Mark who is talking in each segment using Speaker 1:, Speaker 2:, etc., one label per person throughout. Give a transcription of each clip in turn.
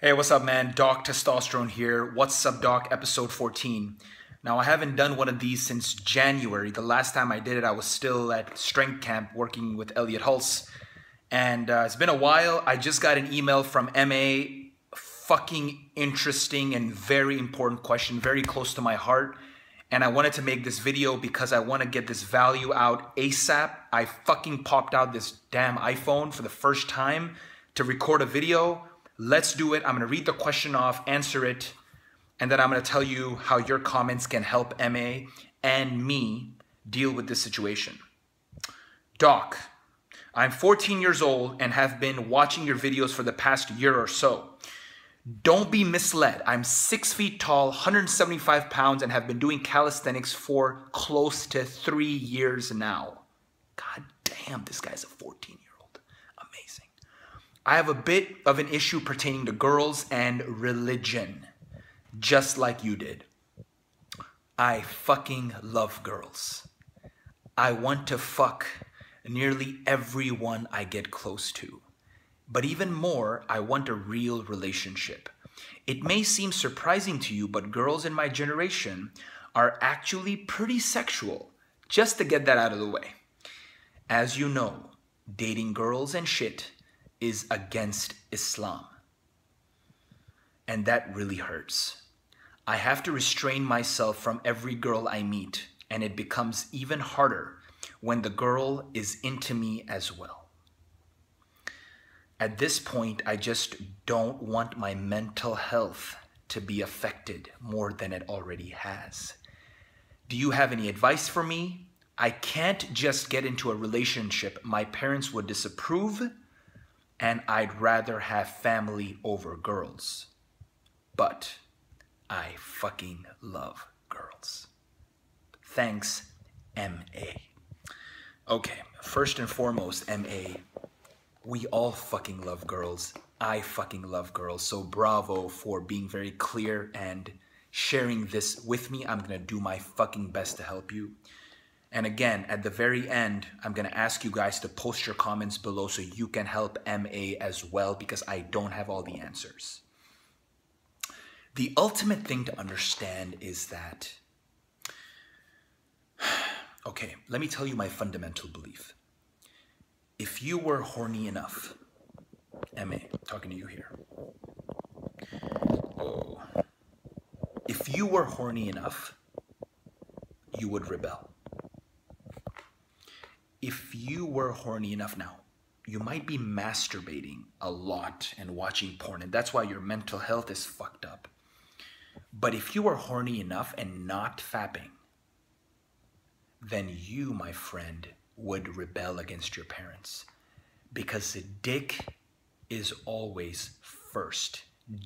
Speaker 1: Hey, what's up, man? Doc Testosterone here. What's up, Doc? Episode 14. Now, I haven't done one of these since January. The last time I did it, I was still at strength camp working with Elliot Hulse. And it's been a while. I just got an email from MA. Fucking interesting and very important question, very close to my heart. And I wanted to make this video because I want to get this value out ASAP. I fucking popped out this damn iPhone for the first time to record a video. Let's do it. I'm going to read the question off, answer it, and then I'm going to tell you how your comments can help MA and me deal with this situation. Doc, I'm 14 years old and have been watching your videos for the past year or so. Don't be misled. I'm 6 feet tall, 175 pounds, and have been doing calisthenics for close to 3 years now. God damn, this guy's a 14-year-old. Amazing. I have a bit of an issue pertaining to girls and religion, just like you did. I fucking love girls. I want to fuck nearly everyone I get close to. But even more, I want a real relationship. It may seem surprising to you, but girls in my generation are actually pretty sexual, just to get that out of the way. As you know, dating girls and shit is against Islam. And that really hurts. I have to restrain myself from every girl I meet, and it becomes even harder when the girl is into me as well. At this point, I just don't want my mental health to be affected more than it already has. Do you have any advice for me? I can't just get into a relationship. My parents would disapprove, and I'd rather have family over girls. But I fucking love girls. Thanks, M.A. Okay, first and foremost, M.A., we all fucking love girls. I fucking love girls. So bravo for being very clear and sharing this with me. I'm gonna do my fucking best to help you. And again, at the very end, I'm gonna ask you guys to post your comments below so you can help MA as well, because I don't have all the answers. The ultimate thing to understand is that, okay, let me tell you my fundamental belief. If you were horny enough, MA, talking to you here. Oh. If you were horny enough, you would rebel. If you were horny enough now, you might be masturbating a lot and watching porn, and that's why your mental health is fucked up. But if you were horny enough and not fapping, then you, my friend, would rebel against your parents, because the dick is always first.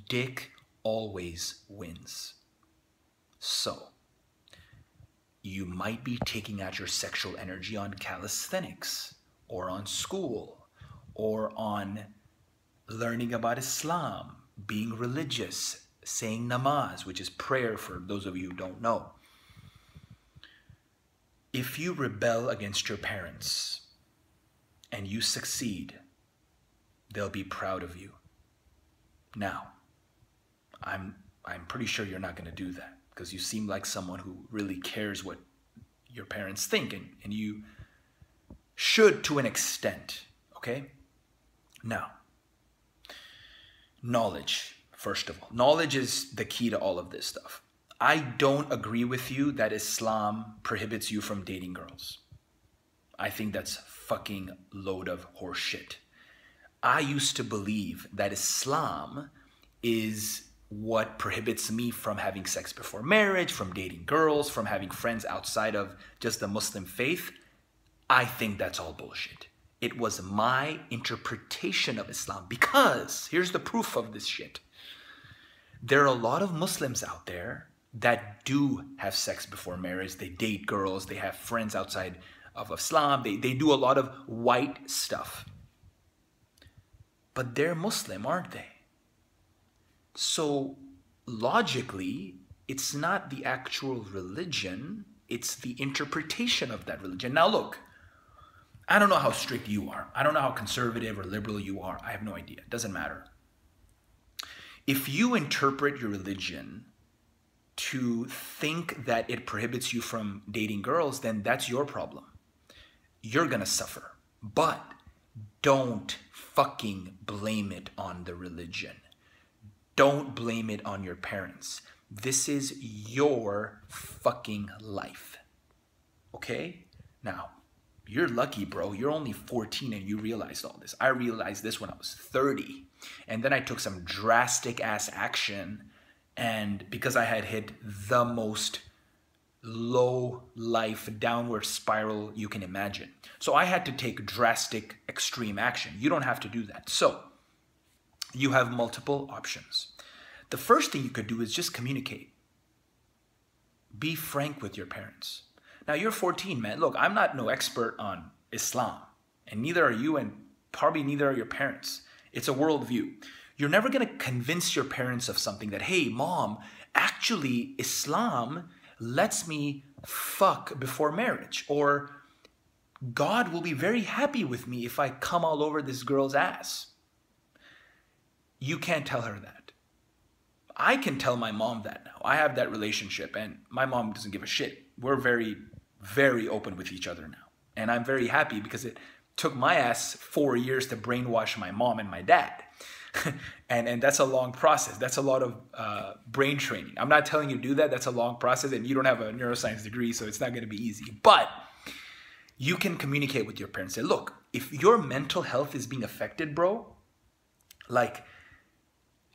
Speaker 1: Dick always wins. So, you might be taking out your sexual energy on calisthenics, or on school, or on learning about Islam, being religious, saying namaz, which is prayer for those of you who don't know. If you rebel against your parents and you succeed, they'll be proud of you. Now, I'm pretty sure you're not going to do that, because you seem like someone who really cares what your parents think, and you should to an extent, okay? Now, knowledge, first of all. Knowledge is the key to all of this stuff. I don't agree with you that Islam prohibits you from dating girls. I think that's fucking load of horse shit. I used to believe that Islam is what prohibits me from having sex before marriage, from dating girls, from having friends outside of just the Muslim faith. I think that's all bullshit. It was my interpretation of Islam, because here's the proof of this shit. There are a lot of Muslims out there that do have sex before marriage. They date girls, they have friends outside of Islam, they do a lot of white stuff. But they're Muslim, aren't they? So logically, it's not the actual religion, it's the interpretation of that religion. Now look, I don't know how strict you are. I don't know how conservative or liberal you are. I have no idea. It doesn't matter. If you interpret your religion to think that it prohibits you from dating girls, then that's your problem. You're gonna suffer. But don't fucking blame it on the religion. Don't blame it on your parents. This is your fucking life. Okay? Now, you're lucky, bro. You're only 14 and you realized all this. I realized this when I was 30. And then I took some drastic ass action. And because I had hit the most low life downward spiral you can imagine. So I had to take drastic extreme action. You don't have to do that. So you have multiple options. The first thing you could do is just communicate. Be frank with your parents. Now you're 14, man. Look, I'm not no expert on Islam, and neither are you, and probably neither are your parents. It's a worldview. You're never going to convince your parents of something that, hey, mom, actually Islam lets me fuck before marriage, or God will be very happy with me if I come all over this girl's ass. You can't tell her that. I can tell my mom that now. I have that relationship, and my mom doesn't give a shit. We're very, very open with each other now. And I'm very happy because it took my ass 4 years to brainwash my mom and my dad. and that's a long process. That's a lot of brain training. I'm not telling you to do that. That's a long process, and you don't have a neuroscience degree, so it's not going to be easy. But you can communicate with your parents. Say, look, if your mental health is being affected, bro, like,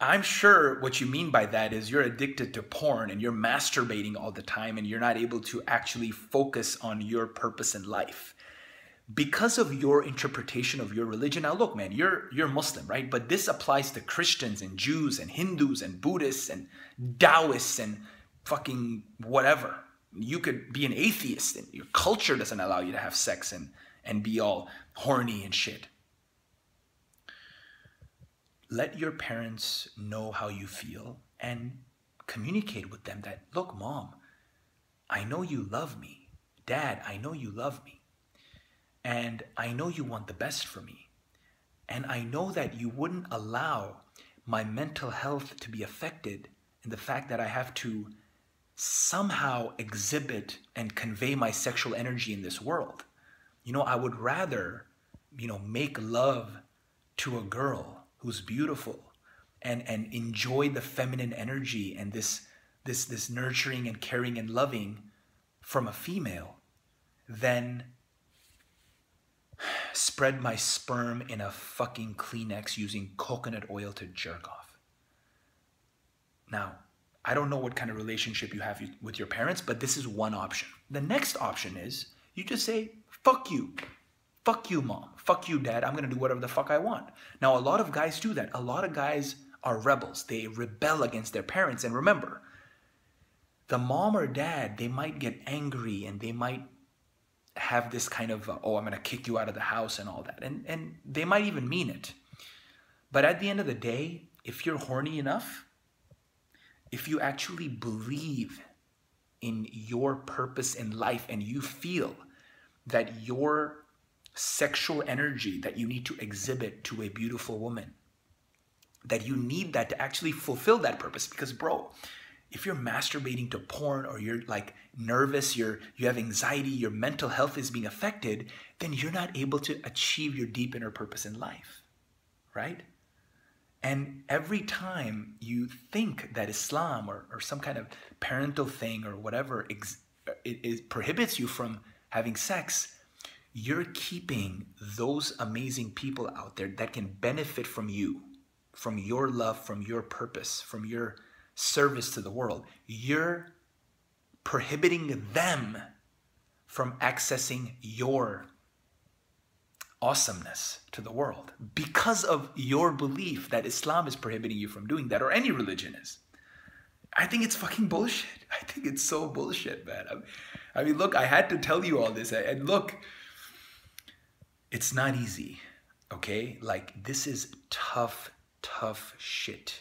Speaker 1: I'm sure what you mean by that is you're addicted to porn and you're masturbating all the time and you're not able to actually focus on your purpose in life. Because of your interpretation of your religion. Now look, man, you're Muslim, right? But this applies to Christians and Jews and Hindus and Buddhists and Taoists and fucking whatever. You could be an atheist and your culture doesn't allow you to have sex and be all horny and shit. Let your parents know how you feel and communicate with them that, look, mom, I know you love me. Dad, I know you love me. And I know you want the best for me. And I know that you wouldn't allow my mental health to be affected in the fact that I have to somehow exhibit and convey my sexual energy in this world. You know, I would rather, make love to a girl who's beautiful and enjoy the feminine energy and this nurturing and caring and loving from a female than spread my sperm in a fucking Kleenex using coconut oil to jerk off. Now, I don't know what kind of relationship you have with your parents, but this is one option. The next option is you just say, fuck you. Fuck you, mom. Fuck you, dad. I'm going to do whatever the fuck I want. Now, a lot of guys do that. A lot of guys are rebels. They rebel against their parents. And remember, the mom or dad, they might get angry and they might have this kind of, I'm going to kick you out of the house and all that. And they might even mean it. But at the end of the day, if you're horny enough, if you actually believe in your purpose in life and you feel that your sexual energy that you need to exhibit to a beautiful woman, that you need that to actually fulfill that purpose. Because, bro, if you're masturbating to porn or you're like nervous, you have anxiety, your mental health is being affected, then you're not able to achieve your deep inner purpose in life, right? And every time you think that Islam or some kind of parental thing or whatever it prohibits you from having sex, you're keeping those amazing people out there that can benefit from you, from your love, from your purpose, from your service to the world. You're prohibiting them from accessing your awesomeness to the world because of your belief that Islam is prohibiting you from doing that, or any religion is. I think it's fucking bullshit. I think it's so bullshit, man. I mean, look, I had to tell you all this. And look, it's not easy, okay? Like, this is tough shit.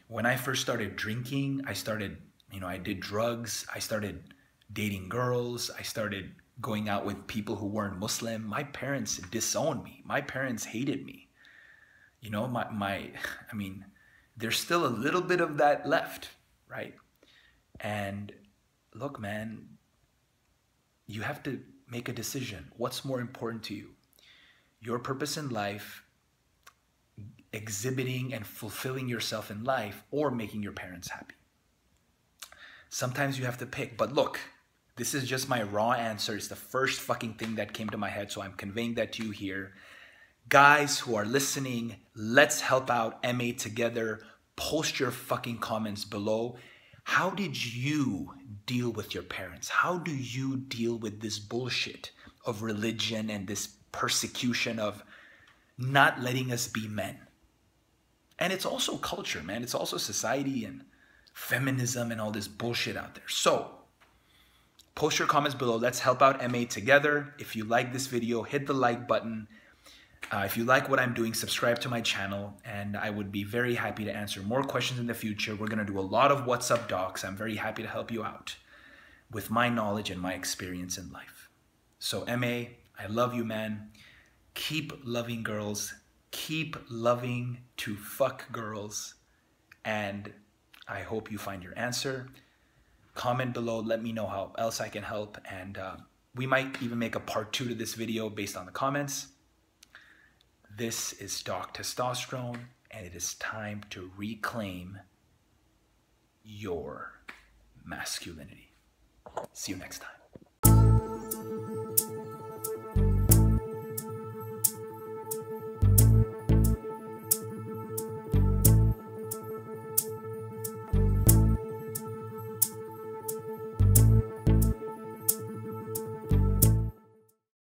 Speaker 1: When I first started drinking, I did drugs. I started dating girls. I started going out with people who weren't Muslim. My parents disowned me. My parents hated me. there's still a little bit of that left, right? And look, man, you have to make a decision. What's more important to you? Your purpose in life, exhibiting and fulfilling yourself in life, or making your parents happy? Sometimes you have to pick. But look, this is just my raw answer. It's the first fucking thing that came to my head, so I'm conveying that to you here. Guys who are listening, let's help out MA together. Post your fucking comments below. How did you deal with your parents? How do you deal with this bullshit of religion and this persecution of not letting us be men? And it's also culture, man. It's also society and feminism and all this bullshit out there. So post your comments below. Let's help out MA together. If you like this video, hit the like button. If you like what I'm doing, subscribe to my channel, and I would be very happy to answer more questions in the future. We're going to do a lot of What's Up Docs. I'm very happy to help you out with my knowledge and my experience in life. So MA, I love you, man. Keep loving girls. Keep loving to fuck girls. And I hope you find your answer. Comment below. Let me know how else I can help. And we might even make a part 2 to this video based on the comments. This is Doc Testosterone, and it is time to reclaim your masculinity. See you next time.